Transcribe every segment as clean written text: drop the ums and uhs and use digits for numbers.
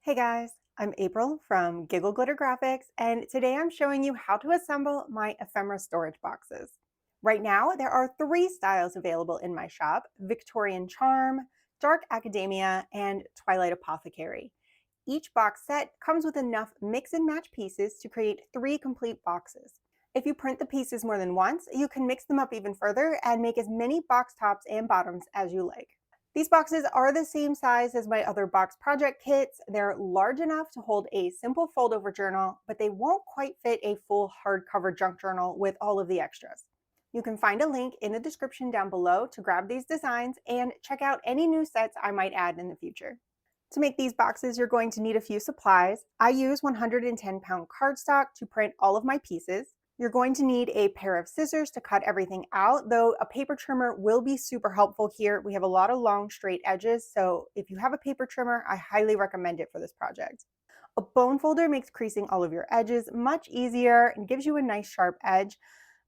Hey guys, I'm April from Giggle Glitter Graphics, and today I'm showing you how to assemble my ephemera storage boxes. Right now, there are three styles available in my shop: Victorian Charm, Dark Academia, and Twilight Apothecary. Each box set comes with enough mix and match pieces to create three complete boxes. If you print the pieces more than once, you can mix them up even further and make as many box tops and bottoms as you like. These boxes are the same size as my other box project kits. They're large enough to hold a simple fold-over journal, but they won't quite fit a full hardcover junk journal with all of the extras. You can find a link in the description down below to grab these designs and check out any new sets I might add in the future. To make these boxes, you're going to need a few supplies. I use 110-pound cardstock to print all of my pieces. You're going to need a pair of scissors to cut everything out, though a paper trimmer will be super helpful here. We have a lot of long, straight edges, so if you have a paper trimmer, I highly recommend it for this project. A bone folder makes creasing all of your edges much easier and gives you a nice sharp edge.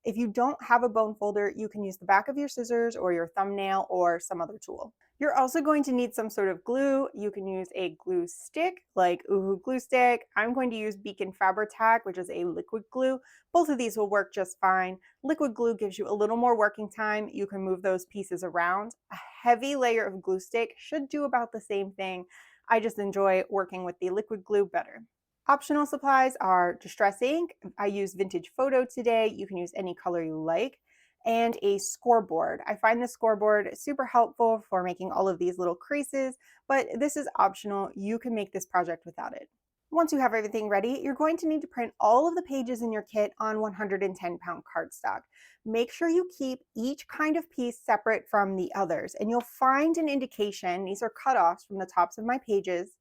If you don't have a bone folder, you can use the back of your scissors or your thumbnail or some other tool. You're also going to need some sort of glue. You can use a glue stick like Uhu glue stick. I'm going to use Beacon Fabri-Tac, which is a liquid glue. Both of these will work just fine. Liquid glue gives you a little more working time. You can move those pieces around. A heavy layer of glue stick should do about the same thing. I just enjoy working with the liquid glue better. Optional supplies are distress ink. I use Vintage Photo today. You can use any color you like. And a scoreboard. I find the scoreboard super helpful for making all of these little creases, but this is optional. You can make this project without it. Once you have everything ready, you're going to need to print all of the pages in your kit on 110-pound cardstock. Make sure you keep each kind of piece separate from the others, and you'll find an indication. These are cutoffs from the tops of my pages.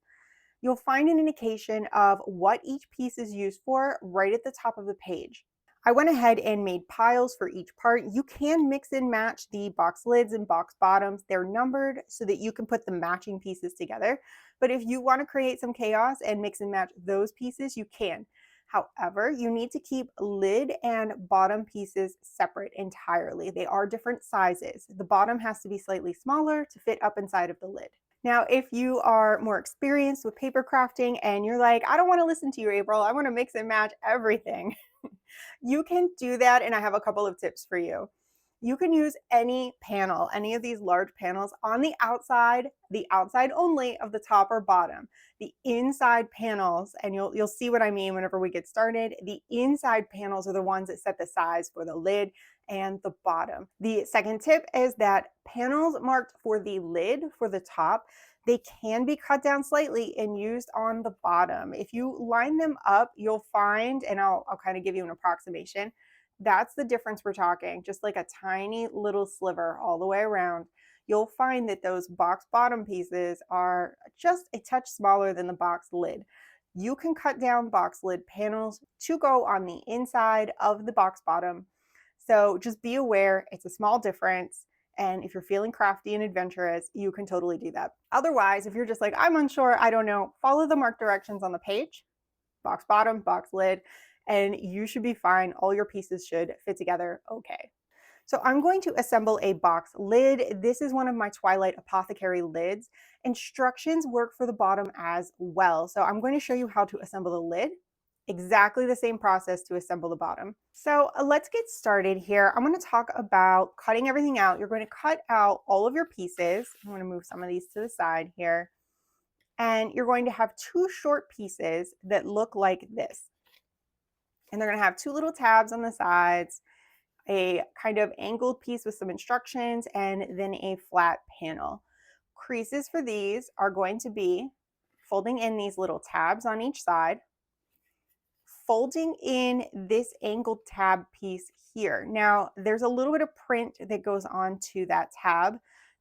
You'll find an indication of what each piece is used for right at the top of the page. I went ahead and made piles for each part. You can mix and match the box lids and box bottoms. They're numbered so that you can put the matching pieces together. But if you want to create some chaos and mix and match those pieces, you can. However, you need to keep lid and bottom pieces separate entirely. They are different sizes. The bottom has to be slightly smaller to fit up inside of the lid. Now, if you are more experienced with paper crafting and you're like, I don't want to listen to you, April, I want to mix and match everything, you can do that, and I have a couple of tips for you. You can use any panel, any of these large panels on the outside only of the top or bottom. The inside panels, and you'll see what I mean whenever we get started, the inside panels are the ones that set the size for the lid and the bottom. The second tip is that panels marked for the lid for the top, they can be cut down slightly and used on the bottom. If you line them up, you'll find, and I'll kind of give you an approximation, that's the difference we're talking, just like a tiny little sliver all the way around. You'll find that those box bottom pieces are just a touch smaller than the box lid. You can cut down box lid panels to go on the inside of the box bottom. So just be aware, it's a small difference. And if you're feeling crafty and adventurous, you can totally do that. Otherwise, if you're just like, I'm unsure, I don't know, follow the marked directions on the page, box bottom, box lid, and you should be fine. All your pieces should fit together okay. So I'm going to assemble a box lid. This is one of my Twilight Apothecary lids. Instructions work for the bottom as well. So I'm going to show you how to assemble the lid. Exactly the same process to assemble the bottom. So let's get started here. I'm going to talk about cutting everything out. You're going to cut out all of your pieces. I'm going to move some of these to the side here. And you're going to have two short pieces that look like this. And they're going to have two little tabs on the sides, a kind of angled piece with some instructions, and then a flat panel. Creases for these are going to be folding in these little tabs on each side, folding in this angled tab piece here. Now, there's a little bit of print that goes onto that tab.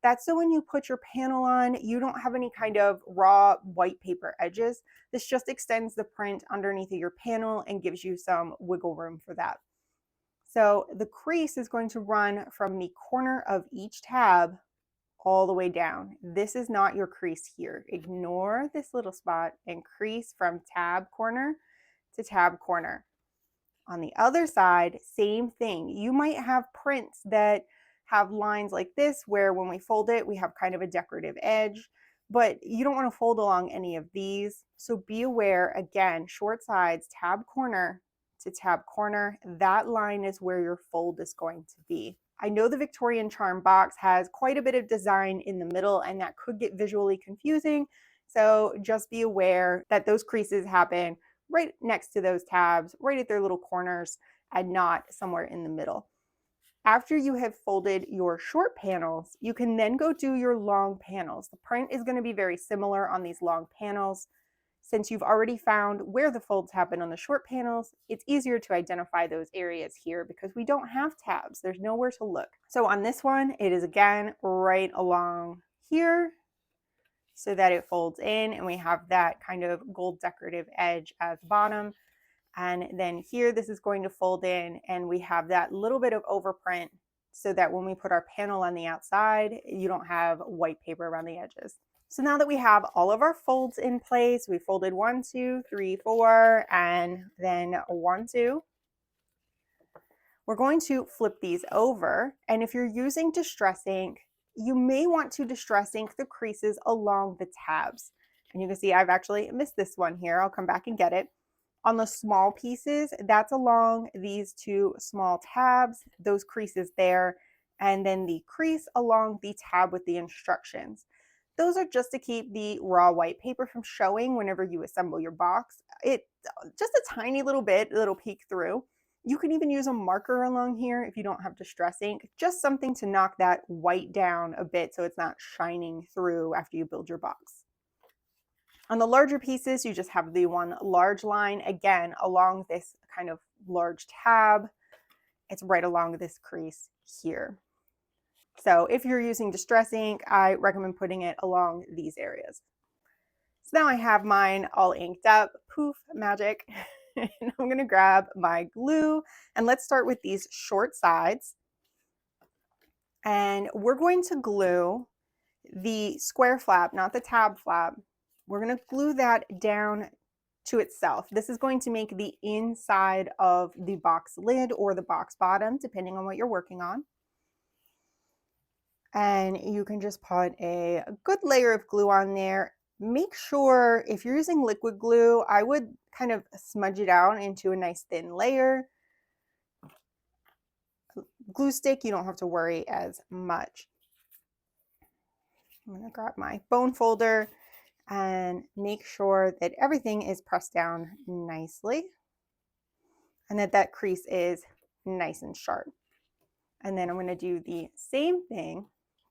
That's so when you put your panel on, you don't have any kind of raw white paper edges. This just extends the print underneath of your panel and gives you some wiggle room for that. So the crease is going to run from the corner of each tab all the way down. This is not your crease here. Ignore this little spot and crease from tab corner to tab corner. On the other side, same thing. You might have prints that have lines like this where when we fold it, we have kind of a decorative edge. but you don't want to fold along any of these. So be aware, again, short sides, tab corner to tab corner, that line is where your fold is going to be. I know the Victorian Charm box has quite a bit of design in the middle, and that could get visually confusing. So just be aware that those creases happen right next to those tabs, right at their little corners, and not somewhere in the middle. After you have folded your short panels, you can then go do your long panels. The print is going to be very similar on these long panels. Since you've already found where the folds happen on the short panels, it's easier to identify those areas here because we don't have tabs. There's nowhere to look. So on this one, it is again right along here so that it folds in, and we have that kind of gold decorative edge at the bottom. And then here, this is going to fold in, and we have that little bit of overprint so that when we put our panel on the outside, you don't have white paper around the edges. So now that we have all of our folds in place, we folded 1, 2, 3, 4, and then 1, 2. We're going to flip these over. And if you're using distress ink, you may want to distress ink the creases along the tabs. And you can see I've actually missed this one here. I'll come back and get it. On the small pieces, that's along these two small tabs, those creases there, and then the crease along the tab with the instructions. Those are just to keep the raw white paper from showing whenever you assemble your box. It just a tiny little bit, it'll peek through. You can even use a marker along here if you don't have distress ink, just something to knock that white down a bit so it's not shining through after you build your box. On the larger pieces, you just have the one large line, again, along this kind of large tab. It's right along this crease here. So if you're using distress ink, I recommend putting it along these areas. So now I have mine all inked up. Poof, magic. And I'm gonna grab my glue, and let's start with these short sides. And we're going to glue the square flap, not the tab flap. We're going to glue that down to itself. This is going to make the inside of the box lid or the box bottom, depending on what you're working on. And you can just put a good layer of glue on there. Make sure if you're using liquid glue, I would kind of smudge it out into a nice thin layer. Glue stick, you don't have to worry as much. I'm going to grab my bone folder and make sure that everything is pressed down nicely and that that crease is nice and sharp. And then I'm going to do the same thing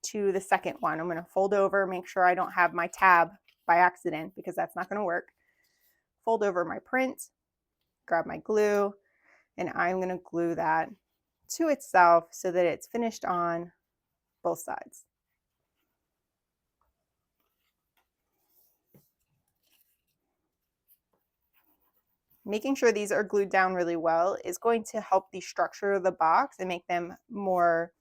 to the second one. I'm going to fold over, make sure I don't have my tab by accident because that's not going to work. Fold over my print, grab my glue, and I'm going to glue that to itself so that it's finished on both sides. Making sure these are glued down really well is going to help the structure of the box and make them more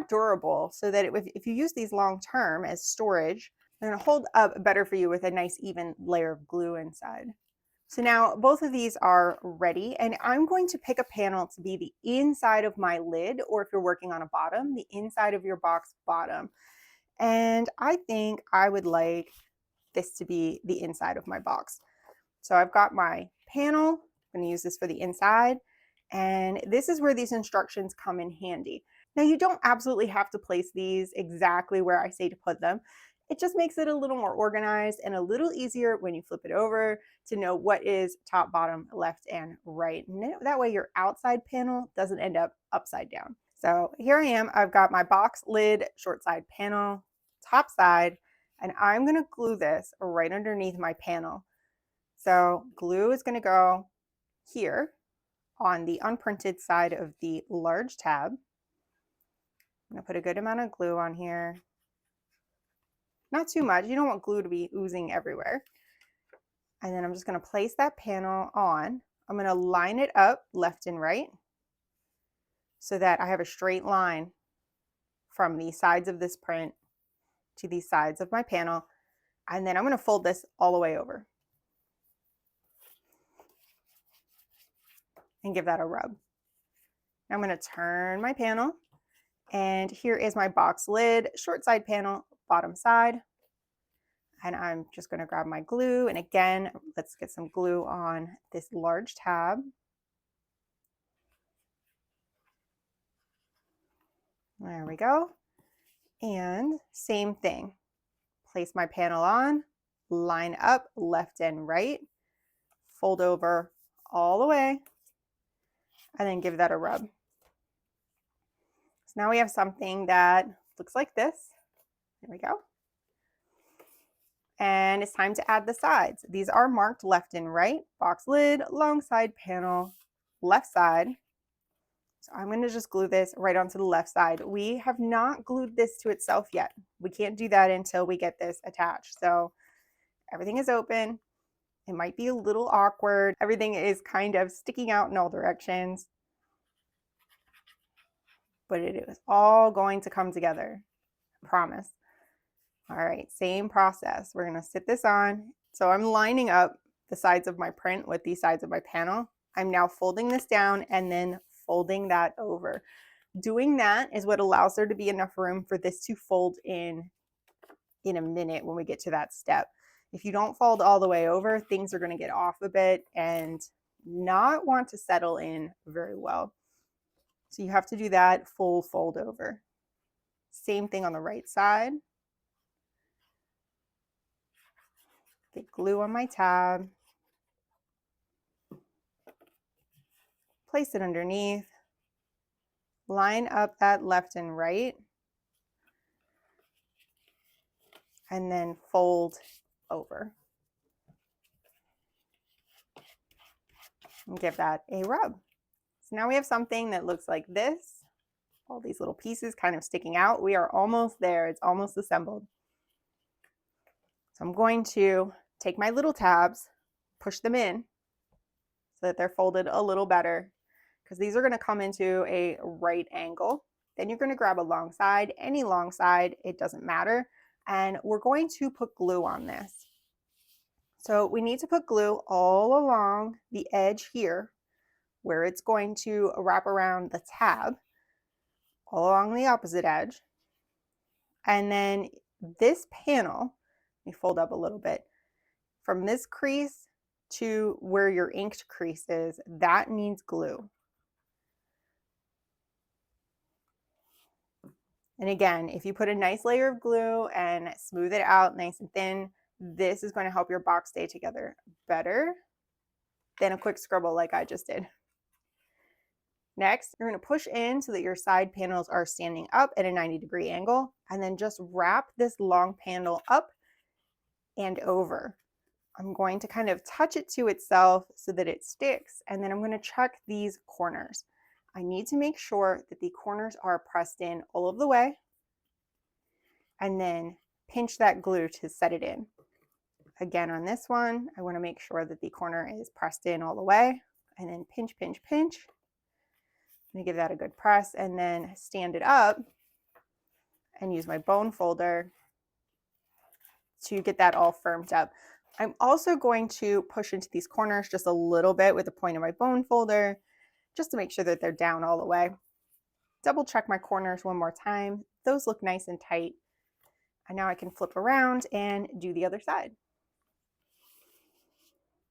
durable so that if you use these long term as storage, they're going to hold up better for you with a nice even layer of glue inside. So now both of these are ready, and I'm going to pick a panel to be the inside of my lid, or if you're working on a bottom, the inside of your box bottom. And I think I would like this to be the inside of my box. So I've got my panel, I'm going to use this for the inside, and this is where these instructions come in handy. Now you don't absolutely have to place these exactly where I say to put them. It just makes it a little more organized and a little easier when you flip it over to know what is top, bottom, left, and right. And that way your outside panel doesn't end up upside down. So here I am, I've got my box lid, short side panel, top side, and I'm going to glue this right underneath my panel. So glue is going to go here on the unprinted side of the large tab. I'm going to put a good amount of glue on here. Not too much. You don't want glue to be oozing everywhere. And then I'm just going to place that panel on. I'm going to line it up left and right so that I have a straight line from the sides of this print to the sides of my panel. And then I'm going to fold this all the way over and give that a rub. I'm going to turn my panel, and here is my box lid, short side panel, bottom side. And I'm just going to grab my glue. And again, let's get some glue on this large tab. There we go. And same thing. Place my panel on, line up left and right, fold over all the way, and then give that a rub. So now we have something that looks like this. There we go. And it's time to add the sides. These are marked left and right, box lid, long side panel, left side. So I'm going to just glue this right onto the left side. We have not glued this to itself yet. We can't do that until we get this attached. So everything is open. It might be a little awkward. Everything is kind of sticking out in all directions, but it is all going to come together. I promise. All right, same process. We're going to sit this on. So I'm lining up the sides of my print with these sides of my panel. I'm now folding this down and then folding that over. Doing that is what allows there to be enough room for this to fold in a minute when we get to that step. If you don't fold all the way over, things are going to get off a bit and not want to settle in very well. So you have to do that full fold over. Same thing on the right side. Get glue on my tab. Place it underneath. Line up that left and right. And then fold over. And give that a rub. So now we have something that looks like this. All these little pieces kind of sticking out. We are almost there. It's almost assembled. So I'm going to take my little tabs, push them in so that they're folded a little better, because these are going to come into a right angle. Then you're going to grab a long side, any long side, it doesn't matter. And we're going to put glue on this. So we need to put glue all along the edge here where it's going to wrap around the tab, all along the opposite edge. And then this panel, let me fold up a little bit, from this crease to where your inked crease is, that needs glue. And again, if you put a nice layer of glue and smooth it out nice and thin, this is going to help your box stay together better than a quick scribble like I just did. Next, you're going to push in so that your side panels are standing up at a 90-degree angle, and then just wrap this long panel up and over. I'm going to kind of touch it to itself so that it sticks, and then I'm going to check these corners. I need to make sure that the corners are pressed in all of the way, and then pinch that glue to set it in. Again, on this one, I want to make sure that the corner is pressed in all the way, and then pinch, pinch, pinch. I'm going to give that a good press and then stand it up and use my bone folder to get that all firmed up. I'm also going to push into these corners just a little bit with the point of my bone folder just to make sure that they're down all the way. Double check my corners one more time. Those look nice and tight. And now I can flip around and do the other side.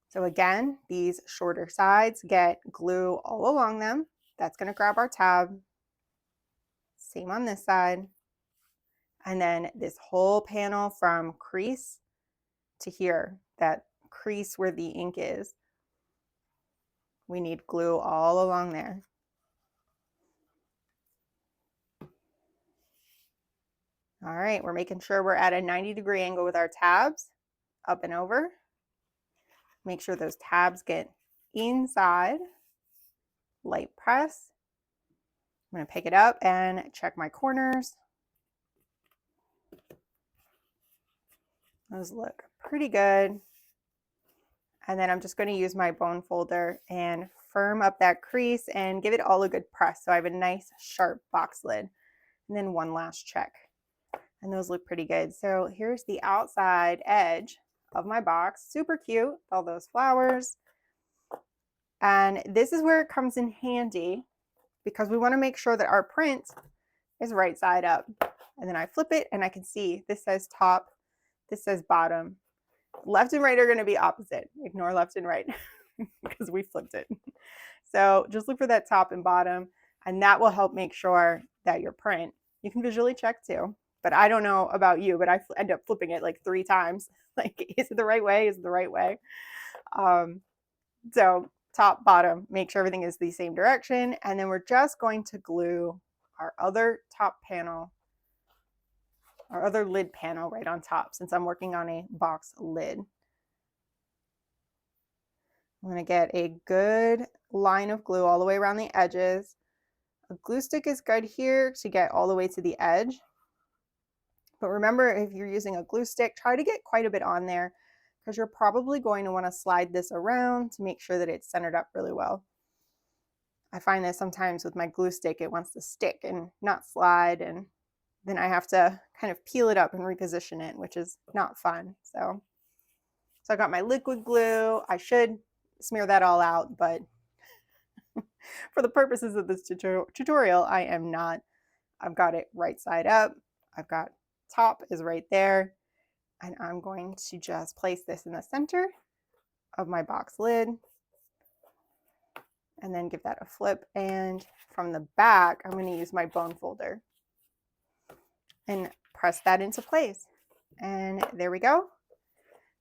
So again, these shorter sides get glue all along them. That's going to grab our tab. Same on this side. And then this whole panel from crease to here, that crease where the ink is, we need glue all along there. All right, we're making sure we're at a 90-degree angle with our tabs, up and over. Make sure those tabs get inside. Light press. I'm going to pick it up and check my corners. Those look pretty good. And then I'm just going to use my bone folder and firm up that crease and give it all a good press so I have a nice sharp box lid. And then one last check. And those look pretty good. So here's the outside edge of my box. Super cute, all those flowers. And this is where it comes in handy because we want to make sure that our print is right side up. And then I flip it and I can see this says top This says bottom. Left and right are going to be opposite. Ignore left and right because we flipped it. So just look for that top and bottom, and that will help make sure that your print, you can visually check too. But I don't know about you, but I end up flipping it like 3 times. Like, is it the right way? Is it the right way? So top, bottom, make sure everything is the same direction. And then we're just going to glue our other top panel, our other lid panel right on top, since I'm working on a box lid. I'm going to get a good line of glue all the way around the edges. A glue stick is good here to get all the way to the edge. But remember, if you're using a glue stick, try to get quite a bit on there because you're probably going to want to slide this around to make sure that it's centered up really well. I find that sometimes with my glue stick, it wants to stick and not slide, and then I have to kind of peel it up and reposition it, which is not fun. So I got my liquid glue. I should smear that all out, but for the purposes of this tutorial, I am not. I've got it right side up. I've got top is right there. And I'm going to just place this in the center of my box lid and then give that a flip. And from the back, I'm going to use my bone folder and press that into place. And there we go.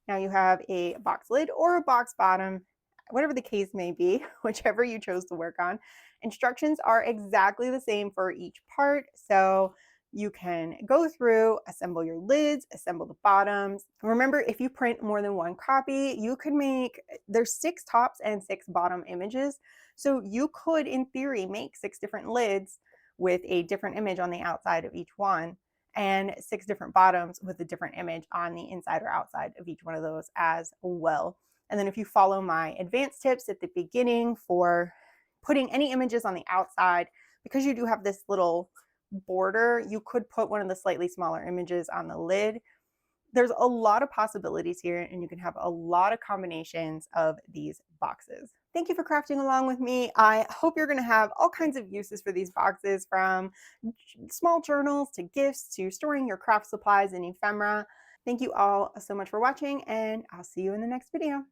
Now you have a box lid or a box bottom, whatever the case may be, whichever you chose to work on. Instructions are exactly the same for each part. So you can go through, assemble your lids, assemble the bottoms. Remember, if you print more than one copy, you can make, there's 6 tops and 6 bottom images. So you could, in theory, make 6 different lids with a different image on the outside of each one, and 6 different bottoms with a different image on the inside or outside of each one of those as well. And then if you follow my advanced tips at the beginning for putting any images on the outside, because you do have this little border, you could put one of the slightly smaller images on the lid. There's a lot of possibilities here, and you can have a lot of combinations of these boxes. Thank you for crafting along with me. I hope you're going to have all kinds of uses for these boxes, from small journals to gifts to storing your craft supplies in ephemera. Thank you all so much for watching, and I'll see you in the next video.